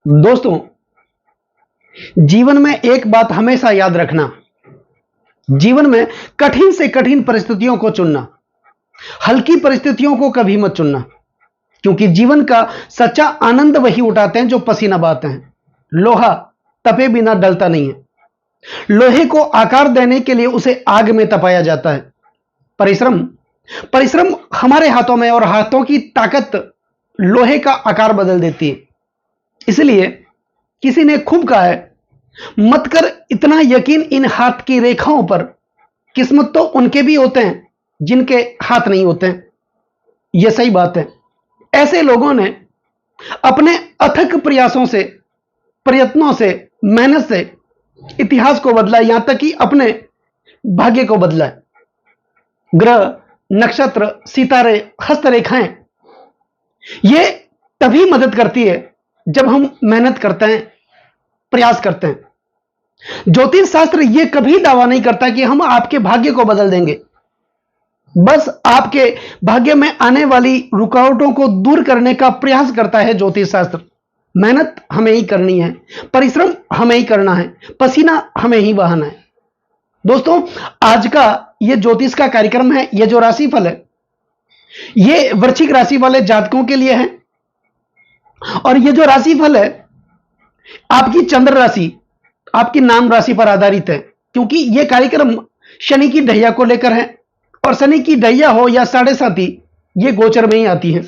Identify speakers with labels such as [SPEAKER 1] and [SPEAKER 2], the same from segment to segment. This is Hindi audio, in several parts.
[SPEAKER 1] दोस्तों, जीवन में एक बात हमेशा याद रखना। जीवन में कठिन से कठिन परिस्थितियों को चुनना, हल्की परिस्थितियों को कभी मत चुनना, क्योंकि जीवन का सच्चा आनंद वही उठाते हैं जो पसीना बहाते हैं। लोहा तपे बिना डलता नहीं है। लोहे को आकार देने के लिए उसे आग में तपाया जाता है। परिश्रम परिश्रम हमारे हाथों में, और हाथों की ताकत लोहे का आकार बदल देती है। इसलिए किसी ने खूब कहा है, मत कर इतना यकीन इन हाथ की रेखाओं पर, किस्मत तो उनके भी होते हैं जिनके हाथ नहीं होते हैं। यह सही बात है। ऐसे लोगों ने अपने अथक प्रयासों से, प्रयत्नों से, मेहनत से इतिहास को बदला, यहां तक कि अपने भाग्य को बदला है। ग्रह, नक्षत्र, सितारे, हस्तरेखाएं, ये तभी मदद करती है जब हम मेहनत करते हैं, प्रयास करते हैं। ज्योतिष शास्त्र यह कभी दावा नहीं करता कि हम आपके भाग्य को बदल देंगे। बस आपके भाग्य में आने वाली रुकावटों को दूर करने का प्रयास करता है ज्योतिष शास्त्र। मेहनत हमें ही करनी है, परिश्रम हमें ही करना है, पसीना हमें ही बहाना है। दोस्तों, आज का यह ज्योतिष का कार्यक्रम है, यह जो राशिफल है, यह वृश्चिक राशि वाले जातकों के लिए है। और यह जो राशिफल है, आपकी चंद्र राशि, आपकी नाम राशि पर आधारित है, क्योंकि यह कार्यक्रम शनि की ढैया को लेकर है। और शनि की ढैया हो या साढ़े साती, यह गोचर में ही आती है।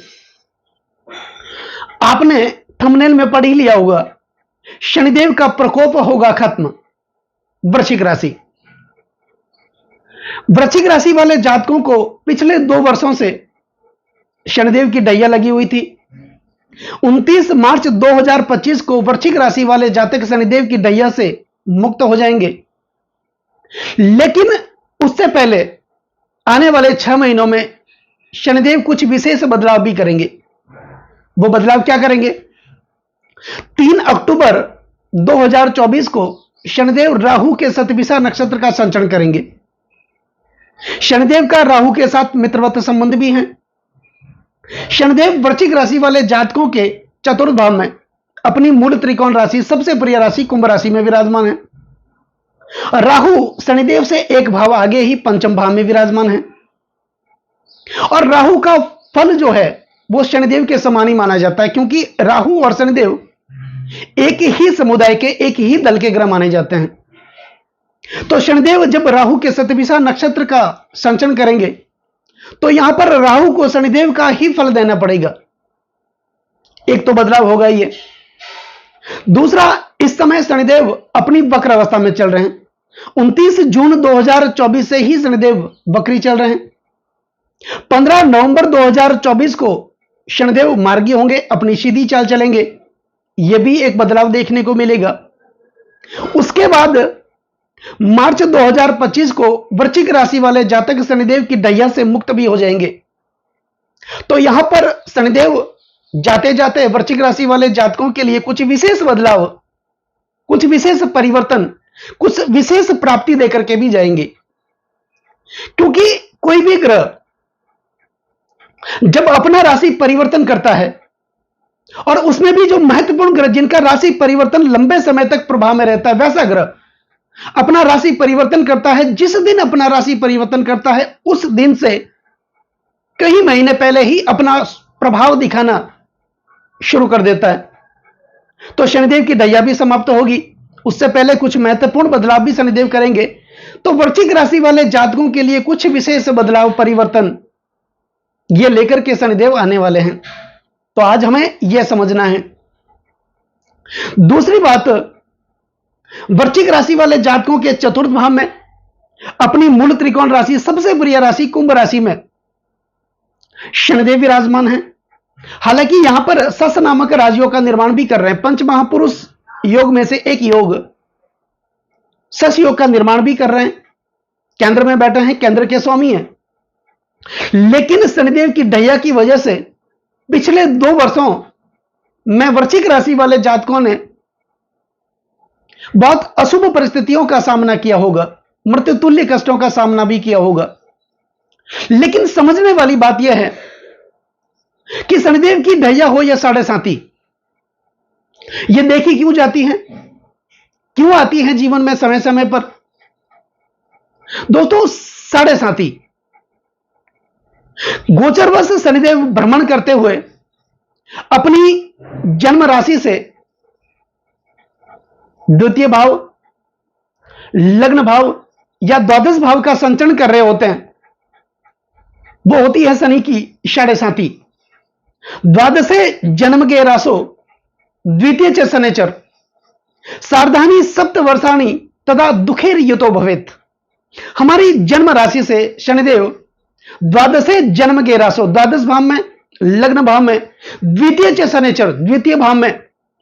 [SPEAKER 1] आपने थंबनेल में पढ़ ही लिया होगा, शनिदेव का प्रकोप होगा खत्म। वृश्चिक राशि, वृश्चिक राशि वाले जातकों को पिछले 2 वर्षों से शनिदेव की ढैया लगी हुई थी। 29 मार्च 2025 को वृश्चिक राशि वाले जातक शनिदेव की ढैया से मुक्त हो जाएंगे। लेकिन उससे पहले आने वाले 6 महीनों में शनिदेव कुछ विशेष बदलाव भी करेंगे। वो बदलाव क्या करेंगे? 3 अक्टूबर 2024 को शनिदेव राहु के शतभिषा नक्षत्र का संचरण करेंगे। शनिदेव का राहु के साथ मित्रवत संबंध भी है। शनिदेव वृश्चिक राशि वाले जातकों के चतुर्थ भाव में अपनी मूल त्रिकोण राशि, सबसे प्रिय राशि कुंभ राशि में विराजमान है। राहु शनिदेव से एक भाव आगे ही पंचम भाव में विराजमान है। और राहु का फल जो है वो शनिदेव के समान ही माना जाता है, क्योंकि राहु और शनिदेव एक ही समुदाय के, एक ही दल के ग्रह माने जाते हैं। तो शनिदेव जब राहु के शतभिषा नक्षत्र का संचरण करेंगे, तो यहां पर राहु को शनिदेव का ही फल देना पड़ेगा। एक तो बदलाव होगा ये। दूसरा, इस समय शनिदेव अपनी वक्र अवस्था में चल रहे हैं। 29 जून 2024 से ही शनिदेव वक्री चल रहे हैं। 15 नवंबर 2024 को शनिदेव मार्गी होंगे, अपनी सीधी चाल चलेंगे। यह भी एक बदलाव देखने को मिलेगा। उसके बाद मार्च 2025 को वृश्चिक राशि वाले जातक शनिदेव की ढैया से मुक्त भी हो जाएंगे। तो यहां पर शनिदेव जाते जाते वृश्चिक राशि वाले जातकों के लिए कुछ विशेष बदलाव, कुछ विशेष परिवर्तन, कुछ विशेष प्राप्ति देकर के भी जाएंगे। क्योंकि कोई भी ग्रह जब अपना राशि परिवर्तन करता है, और उसमें भी जो महत्वपूर्ण ग्रह जिनका राशि परिवर्तन लंबे समय तक प्रभाव में रहता है, वैसा ग्रह अपना राशि परिवर्तन करता है। जिस दिन अपना राशि परिवर्तन करता है, उस दिन से कई महीने पहले ही अपना प्रभाव दिखाना शुरू कर देता है। तो शनिदेव की ढैया भी समाप्त होगी, उससे पहले कुछ महत्वपूर्ण बदलाव भी शनिदेव करेंगे। तो वृश्चिक राशि वाले जातकों के लिए कुछ विशेष बदलाव, परिवर्तन ये लेकर के शनिदेव आने वाले हैं। तो आज हमें यह समझना है। दूसरी बात, वृश्चिक राशि वाले जातकों के चतुर्थ भाव में अपनी मूल त्रिकोण राशि, सबसे प्रिय राशि कुंभ राशि में शनिदेव विराजमान है। हालांकि यहां पर सस नामक राजियों का निर्माण भी कर रहे हैं। पंच महापुरुष योग में से एक योग सस योग का निर्माण भी कर रहे हैं। केंद्र में बैठे हैं, केंद्र के स्वामी हैं। लेकिन शनिदेव की ढैया की वजह से पिछले 2 वर्षों में वृश्चिक राशि वाले जातकों ने बहुत अशुभ परिस्थितियों का सामना किया होगा, मृत्युतुल्य कष्टों का सामना भी किया होगा। लेकिन समझने वाली बात यह है कि शनिदेव की ढैया हो या साढ़े साती, ये देखी क्यों जाती हैं, क्यों आती हैं जीवन में समय समय पर? दोस्तों, साढ़े साथी गोचरवश शनिदेव भ्रमण करते हुए अपनी जन्म राशि से द्वितीय भाव, लग्न भाव या द्वादश भाव का संचरण कर रहे होते हैं। वो होती है शनि की साढ़े साथी। द्वादशे जन्म के रासो द्वितीय च शनिचर सार्धानी सप्त वर्षाणी तथा दुखेर युतो भवेत। हमारी जन्म राशि से शनिदेव द्वादशे जन्म के रासो, द्वादश भाव में, लग्न भाव में, द्वितीय च शनिचर द्वितीय भाव में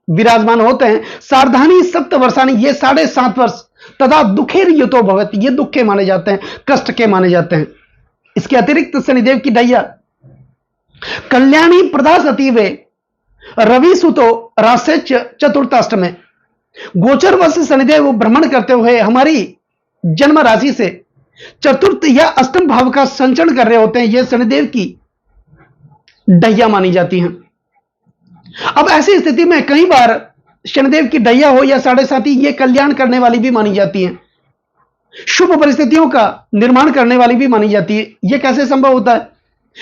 [SPEAKER 1] विराजमान होते हैं। सार्धानी सप्त वर्षाणी, ये 7.5 वर्ष, तथा दुखेर युतो भवेत, ये दुख के माने जाते हैं, कष्ट के माने जाते हैं। इसके अतिरिक्त शनिदेव की ढैया कल्याणी प्रदा सती वे रवि सुतो राशि चतुर्थाष्ट में गोचर वर्ष शनिदेव भ्रमण करते हुए हमारी जन्म राशि से चतुर्थ या अष्टम भाव का संचरण कर रहे होते हैं। यह शनिदेव की ढैया मानी जाती हैं। अब ऐसी स्थिति में कई बार शनिदेव की ढैया हो या साढ़े साथी, ये कल्याण करने वाली भी मानी जाती है, शुभ परिस्थितियों का निर्माण करने वाली भी मानी जाती है। यह कैसे संभव होता है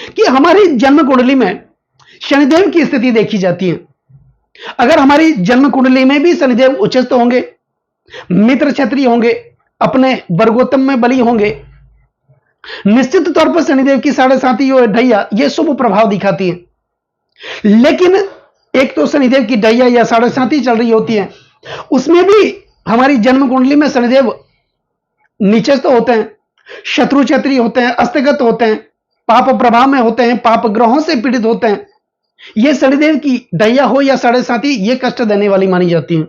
[SPEAKER 1] कि हमारी जन्म कुंडली में शनिदेव की स्थिति देखी जाती है। अगर हमारी जन्म कुंडली में भी शनिदेव उच्चस्थ होंगे, मित्र क्षत्रिय होंगे, अपने वर्गोत्तम में बली होंगे, निश्चित तौर पर शनिदेव की साढ़े साथी और ढैया ये शुभ प्रभाव दिखाती है। लेकिन एक तो शनिदेव की ढैया या साढ़े साथी चल रही होती है, उसमें भी हमारी जन्म कुंडली में शनिदेव नीचस्थ होते हैं, शत्रु क्षत्रिय होते हैं, अस्तगत होते हैं, पाप प्रभाव में होते हैं, पाप ग्रहों से पीड़ित होते हैं। ये शनिदेव की ढैया हो या साढ़े साथी, ये कष्ट देने वाली मानी जाती है।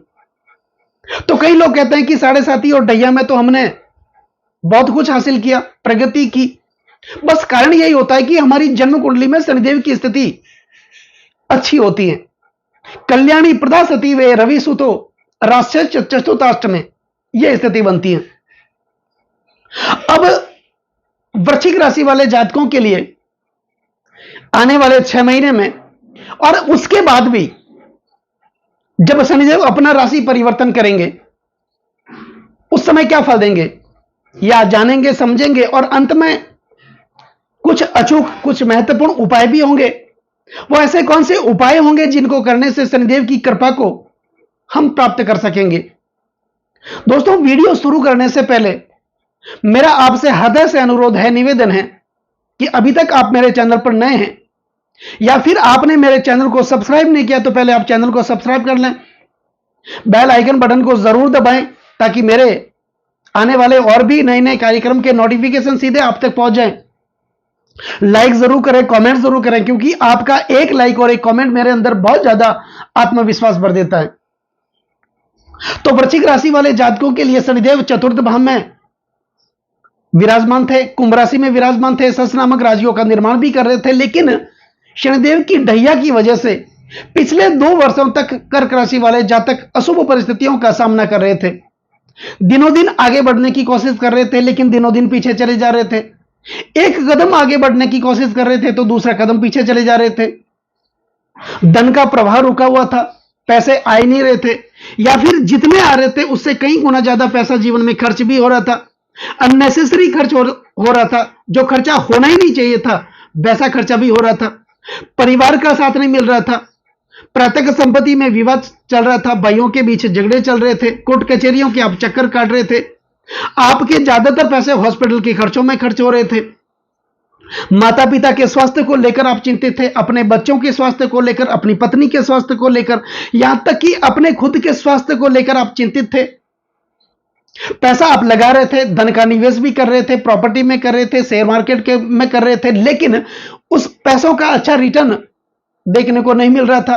[SPEAKER 1] तो कई लोग कहते हैं कि साढ़े साथी और ढैया में तो हमने बहुत कुछ हासिल किया, प्रगति की। बस कारण यही होता है कि हमारी जन्म कुंडली में शनिदेव की स्थिति अच्छी होती है। कल्याणी प्रदा सती वे रवि सुतो राशि चतुर्थाष्ट में यह स्थिति बनती है। अब वृश्चिक राशि वाले जातकों के लिए आने वाले 6 महीने में और उसके बाद भी जब शनिदेव अपना राशि परिवर्तन करेंगे, उस समय क्या फल देंगे या जानेंगे, समझेंगे। और अंत में कुछ अचूक, कुछ महत्वपूर्ण उपाय भी होंगे। वो ऐसे कौन से उपाय होंगे जिनको करने से शनिदेव की कृपा को हम प्राप्त कर सकेंगे। दोस्तों, वीडियो शुरू करने से पहले मेरा आपसे हृदय से अनुरोध है, निवेदन है कि अभी तक आप मेरे चैनल पर नए हैं या फिर आपने मेरे चैनल को सब्सक्राइब नहीं किया, तो पहले आप चैनल को सब्सक्राइब कर लें, बेल आइकन बटन को जरूर दबाएं ताकि मेरे आने वाले और भी नए नए कार्यक्रम के नोटिफिकेशन सीधे आप तक पहुंच जाएं। लाइक जरूर करें, कमेंट जरूर करें, क्योंकि आपका एक लाइक और एक कमेंट मेरे अंदर बहुत ज्यादा आत्मविश्वास भर देता है। तो वृश्चिक राशि वाले जातकों के लिए शनिदेव चतुर्थ भाव में विराजमान थे, कुंभ राशि में विराजमान थे, सस नामक राशियों का निर्माण भी कर रहे थे। लेकिन शनिदेव की ढैया की वजह से पिछले 2 वर्षों तक कर्क राशि वाले जातक अशुभ परिस्थितियों का सामना कर रहे थे। दिनों दिन आगे बढ़ने की कोशिश कर रहे थे, लेकिन दिनों दिन पीछे चले जा रहे थे। एक कदम आगे बढ़ने की कोशिश कर रहे थे तो दूसरा कदम पीछे चले जा रहे थे। धन का प्रवाह रुका हुआ था, पैसे आ ही नहीं रहे थे, या फिर जितने आ रहे थे उससे कई गुना ज्यादा पैसा जीवन में खर्च भी हो रहा था। अननेसेसरी खर्च हो रहा था, जो खर्चा होना ही नहीं चाहिए था वैसा खर्चा भी हो रहा था। परिवार का साथ नहीं मिल रहा था, प्रत्यक्ष संपत्ति में विवाद चल रहा था, भाइयों के बीच झगड़े चल रहे थे, कोर्ट कचहरियों के आप चक्कर काट रहे थे, आपके ज्यादातर पैसे हॉस्पिटल के खर्चों में खर्च हो रहे थे, माता पिता के स्वास्थ्य को लेकर आप चिंतित थे, अपने बच्चों के स्वास्थ्य को लेकर, अपनी पत्नी के स्वास्थ्य को लेकर, यहां तक कि अपने खुद के स्वास्थ्य को लेकर आप चिंतित थे। पैसा आप लगा रहे थे, धन का निवेश भी कर रहे थे, प्रॉपर्टी में कर रहे थे, शेयर मार्केट के में कर रहे थे, लेकिन उस पैसों का अच्छा रिटर्न देखने को नहीं मिल रहा था।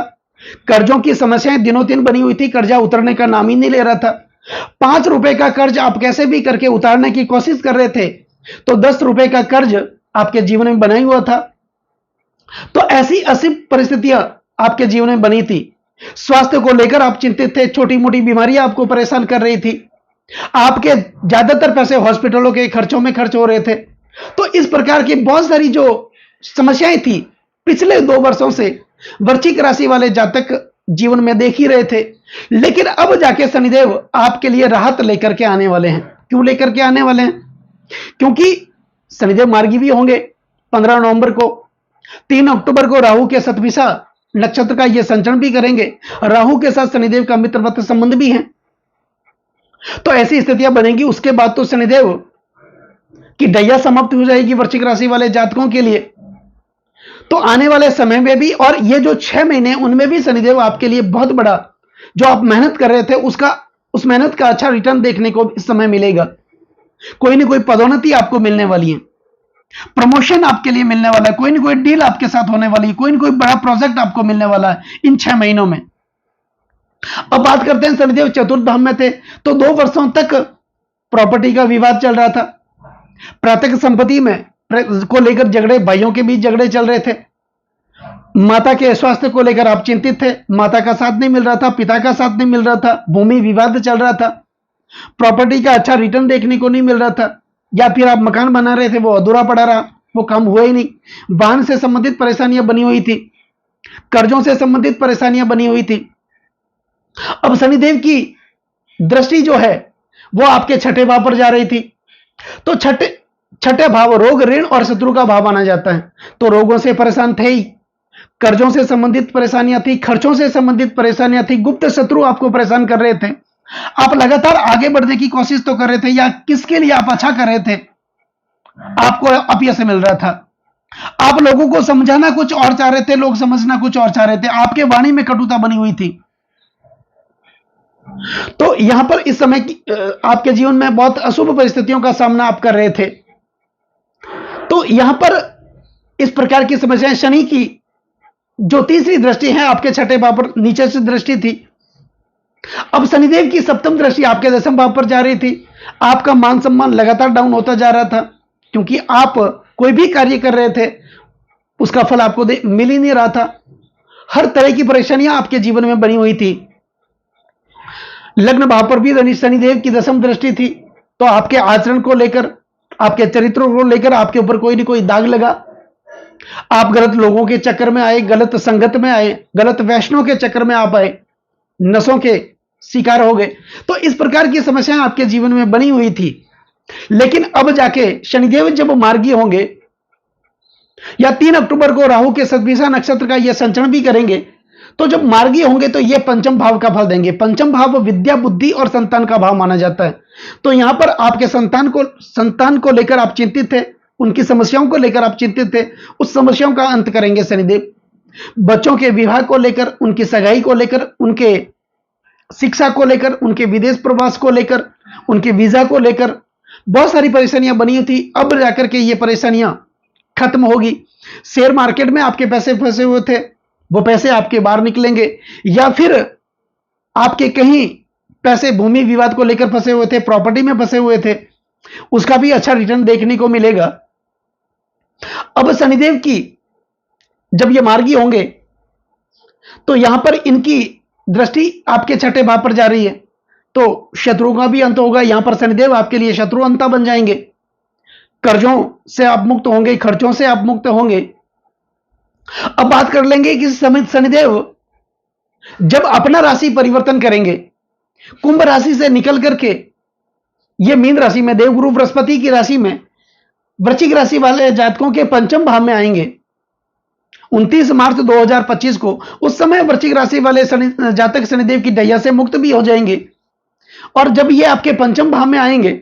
[SPEAKER 1] कर्जों की समस्याएं दिनों दिन बनी हुई थी, कर्जा उतरने का नाम ही नहीं ले रहा था। 5 रुपए का कर्ज आप कैसे भी करके उतारने की कोशिश कर रहे थे तो 10 रुपए का कर्ज आपके जीवन में बना ही हुआ था। तो ऐसी असीम परिस्थितियां आपके जीवन में बनी थी। स्वास्थ्य को लेकर आप चिंतित थे, छोटी मोटी बीमारियां आपको परेशान कर रही थी, आपके ज्यादातर पैसे हॉस्पिटलों के खर्चों में खर्च हो रहे थे। तो इस प्रकार की बहुत सारी जो समस्याएं थी पिछले 2 वर्षों से वृश्चिक राशि वाले जातक जीवन में देख ही रहे थे, लेकिन अब जाके शनिदेव आपके लिए राहत लेकर के आने वाले हैं। क्यों लेकर के आने वाले हैं? क्योंकि शनिदेव मार्गी भी होंगे 15 नवंबर को। 3 अक्टूबर को राहु के शतभिषा नक्षत्र का यह संचरण भी करेंगे। राहु के साथ शनिदेव का मित्रवत संबंध भी है, तो ऐसी स्थितियां बनेंगी। उसके बाद तो शनिदेव की डैया समाप्त हो जाएगी वृश्चिक राशि वाले जातकों के लिए। तो आने वाले समय में भी, और ये जो 6 महीने उनमें भी शनिदेव आपके लिए बहुत बड़ा, जो आप मेहनत कर रहे थे उस मेहनत का अच्छा रिटर्न देखने को इस समय मिलेगा। कोई ना कोई पदोन्नति आपको मिलने वाली है, प्रमोशन आपके लिए मिलने वाला है, कोई ना कोई डील आपके साथ होने वाली है, कोई ना कोई बड़ा प्रोजेक्ट आपको मिलने वाला है इन 6 महीनों में। अब बात करते हैं, शनिदेव चतुर्थ भाव में थे तो 2 वर्षों तक प्रॉपर्टी का विवाद चल रहा था, प्रातक संपत्ति में को लेकर झगड़े, भाइयों के बीच झगड़े चल रहे थे, माता के स्वास्थ्य को लेकर आप चिंतित थे, माता का साथ नहीं मिल रहा था, पिता का साथ नहीं मिल रहा था, भूमि विवाद चल रहा था, प्रॉपर्टी का अच्छा रिटर्न देखने को नहीं मिल रहा था, या फिर आप मकान बना रहे थे वो अधूरा पड़ा रहा, वो काम हुआ ही नहीं, वाहन से संबंधित परेशानियां बनी हुई थी, कर्जों से संबंधित परेशानियां बनी हुई थी। अब शनिदेव की दृष्टि जो है वो आपके 6ठे भाव पर जा रही थी, तो छठे भाव रोग, ऋण और शत्रु का भाव माना जाता है। तो रोगों से परेशान थे ही, कर्जों से संबंधित परेशानियां थी, खर्चों से संबंधित परेशानियां थी, गुप्त शत्रु आपको परेशान कर रहे थे, आप लगातार आगे बढ़ने की कोशिश तो कर रहे थे, या किसके लिए आप अच्छा कर रहे थे, आपको अपयश मिल रहा था। आप लोगों को समझाना कुछ और चाह रहे थे, लोग समझना कुछ और चाह रहे थे, आपके वाणी में कटुता बनी हुई थी। तो यहां पर इस समय आपके जीवन में बहुत अशुभ परिस्थितियों का सामना आप कर रहे थे। तो यहां पर इस प्रकार की समस्याएं, शनि की जो तीसरी दृष्टि है आपके 6ठे भाव पर नीचे से दृष्टि थी, अब शनिदेव की सप्तम दृष्टि आपके 10वें भाव पर जा रही थी। आपका मान सम्मान लगातार डाउन होता जा रहा था, क्योंकि आप कोई भी कार्य कर रहे थे उसका फल आपको मिल ही नहीं रहा था। हर तरह की परेशानियां आपके जीवन में बनी हुई थी। लग्न भाव पर भी शनिदेव की 10वीं दृष्टि थी, तो आपके आचरण को लेकर, आपके चरित्रों को लेकर आपके ऊपर कोई ना कोई दाग लगा। आप गलत लोगों के चक्कर में आए, गलत संगत में आए, गलत वैष्णव के चक्कर में आप आए, नशों के शिकार हो गए। तो इस प्रकार की समस्याएं आपके जीवन में बनी हुई थी। लेकिन अब जाके शनिदेव जब मार्गी होंगे, या 3 अक्टूबर को राहु के शतभिषा नक्षत्र का यह संचरण भी करेंगे, तो जब मार्गी होंगे तो यह पंचम भाव का फल देंगे। पंचम भाव विद्या, बुद्धि और संतान का भाव माना जाता है। तो यहां पर आपके संतान को लेकर आप चिंतित थे, उनकी समस्याओं को लेकर आप चिंतित थे, उस समस्याओं का अंत करेंगे शनिदेव। बच्चों के विवाह को लेकर, उनकी सगाई को लेकर, उनके शिक्षा को लेकर, उनके विदेश प्रवास को लेकर, उनके वीजा को लेकर बहुत सारी परेशानियां बनी हुई थी। अब जाकर के ये परेशानियां खत्म होगी। शेयर मार्केट में आपके पैसे फंसे हुए थे, वो पैसे आपके बाहर निकलेंगे, या फिर आपके कहीं पैसे भूमि विवाद को लेकर फंसे हुए थे, प्रॉपर्टी में फंसे हुए थे, उसका भी अच्छा रिटर्न देखने को मिलेगा। अब शनिदेव की जब ये मार्गी होंगे तो यहां पर इनकी दृष्टि आपके 6ठे भाव पर जा रही है, तो शत्रुओं का भी अंत होगा। यहां पर शनिदेव आपके लिए शत्रु अंता बन जाएंगे। कर्जों से आप मुक्त होंगे, खर्चों से आप मुक्त होंगे। अब बात कर लेंगे कि शनिदेव जब अपना राशि परिवर्तन करेंगे, कुंभ राशि से निकल करके ये मीन राशि में, देवगुरु बृहस्पति की राशि में, वृश्चिक राशि वाले जातकों के पंचम भाव में आएंगे 29 मार्च 2025 को। उस समय वृश्चिक राशि वाले जातक शनिदेव की डैया से मुक्त भी हो जाएंगे। और जब ये आपके पंचम भाव में आएंगे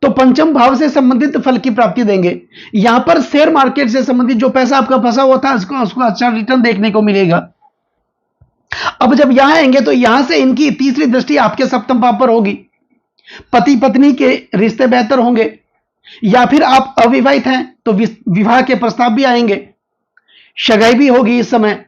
[SPEAKER 1] तो पंचम भाव से संबंधित फल की प्राप्ति देंगे। यहां पर शेयर मार्केट से संबंधित जो पैसा आपका फंसा हुआ था उसको अच्छा रिटर्न देखने को मिलेगा। अब जब यहां आएंगे तो यहां से इनकी तीसरी दृष्टि आपके सप्तम भाव पर होगी। पति पत्नी के रिश्ते बेहतर होंगे, या फिर आप अविवाहित हैं तो विवाह के प्रस्ताव भी आएंगे, सगाई भी होगी इस समय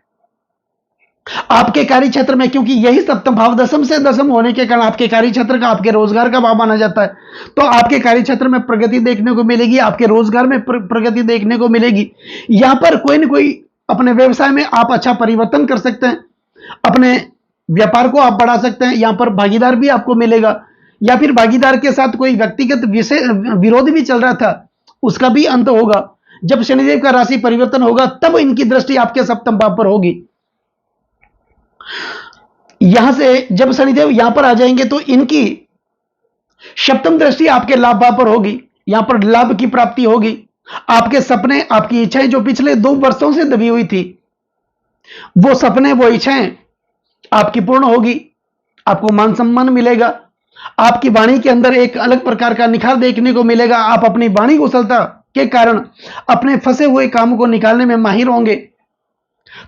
[SPEAKER 1] आपके कार्य क्षेत्र में, क्योंकि यही सप्तम भाव 10 से 10 होने के कारण आपके कार्य क्षेत्र का, आपके रोजगार का भाव माना जाता है। तो आपके कार्य क्षेत्र में प्रगति देखने को मिलेगी, आपके रोजगार में प्रगति देखने को मिलेगी। यहां पर कोई ना कोई अपने व्यवसाय में आप अच्छा परिवर्तन कर सकते हैं, अपने व्यापार को आप बढ़ा सकते हैं। यहां पर भागीदार भी आपको मिलेगा, या फिर भागीदार के साथ कोई व्यक्तिगत विरोध भी चल रहा था, उसका भी अंत होगा। जब शनिदेव का राशि परिवर्तन होगा तब इनकी दृष्टि आपके सप्तम भाव पर होगी। यहां से जब शनिदेव यहां पर आ जाएंगे तो इनकी सप्तम दृष्टि आपके लाभ भाव पर होगी, यहां पर लाभ की प्राप्ति होगी। आपके सपने, आपकी इच्छाएं जो पिछले 2 वर्षों से दबी हुई थी, वो सपने, वो इच्छाएं आपकी पूर्ण होगी। आपको मान सम्मान मिलेगा। आपकी वाणी के अंदर एक अलग प्रकार का निखार देखने को मिलेगा। आप अपनी वाणी कुशलता के कारण अपने फंसे हुए काम को निकालने में माहिर होंगे।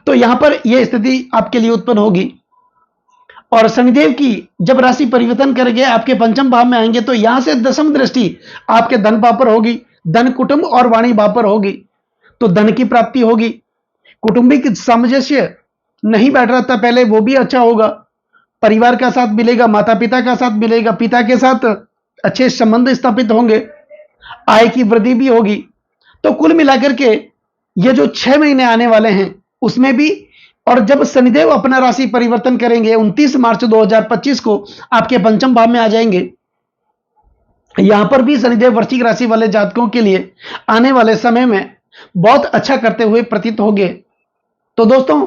[SPEAKER 1] तो यहां पर यह स्थिति आपके लिए उत्पन्न होगी। और शनिदेव की जब राशि परिवर्तन करके आपके पंचम भाव में आएंगे तो यहां से दशम दृष्टि आपके धन भाव पर होगी, धन, कुटुंब और वाणी भाव पर होगी। तो धन की प्राप्ति होगी। कुटुंबिक सामंजस्य नहीं बैठ रहा था पहले, वो भी अच्छा होगा। परिवार का साथ मिलेगा, माता पिता का साथ मिलेगा, पिता के साथ अच्छे संबंध स्थापित होंगे, आय की वृद्धि भी होगी। तो कुल मिलाकर के ये जो 6 महीने आने वाले हैं उसमें भी, और जब शनिदेव अपना राशि परिवर्तन करेंगे 29 मार्च 2025 को आपके पंचम भाव में आ जाएंगे, यहां पर भी शनिदेव वृश्चिक राशि वाले जातकों के लिए आने वाले समय में बहुत अच्छा करते हुए प्रतीत होंगे। तो दोस्तों,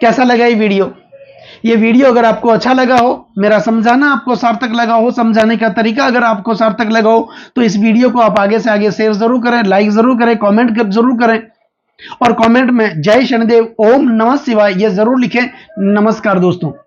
[SPEAKER 1] कैसा लगा ये वीडियो अगर आपको अच्छा लगा हो, मेरा समझाना आपको सार्थक लगा हो, समझाने का तरीका अगर आपको सार्थक लगा हो, तो इस वीडियो को आप आगे से आगे शेयर जरूर करें, लाइक जरूर करें, कमेंट जरूर करें और कमेंट में जय शनिदेव, ओम नमः शिवाय ये जरूर लिखें। नमस्कार दोस्तों।